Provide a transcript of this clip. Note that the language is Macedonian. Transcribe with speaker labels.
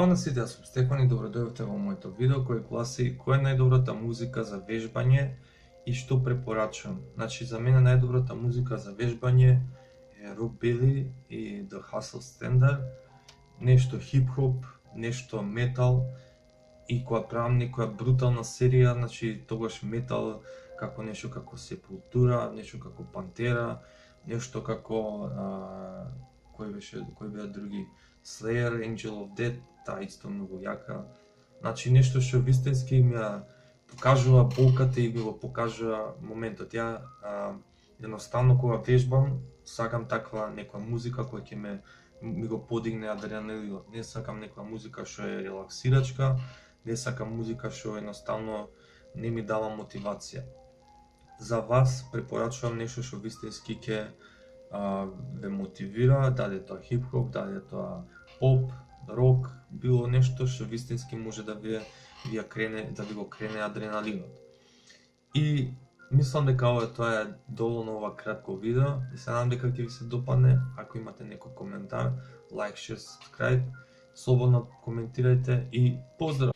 Speaker 1: Здраво на сите, јас сум Стефан и добро дојдовте во моето видео кој гласи која е најдобрата музика за вежбање и што препорачувам. Значи, за мене најдобрата музика за вежбање е Rockabilly и The Hustle Standard, нешто хип-хоп, нешто метал и кога правам некоја брутална серија, значи тогаш метал како нешто како Sepultura, нешто како Pantera, нешто како кој беа други, Slayer, Angel of Death, таа исто многу јака. Значи нешто што вистински ми ја покажува болката и ми го покажува моментот. Ја едноставно кога вежбам, сакам таква некоја музика која ќе ми го подигне адреналинот. Не сакам некоја музика што е релаксирачка, не сакам музика што едноставно не ми дава мотивација. За вас препорачувам нешто што вистински ќе ве мотивира, даде тоа хип-хоп, даде тоа поп, рок, било нешто што вистински може да ви го крене адреналинот. И мислам дека тоа е доволно ова кратко видео и се надам дека ќе ви се допадне. Ако имате некој коментар, лайк, шер, сабскрајб, слободно коментирајте и поздрав!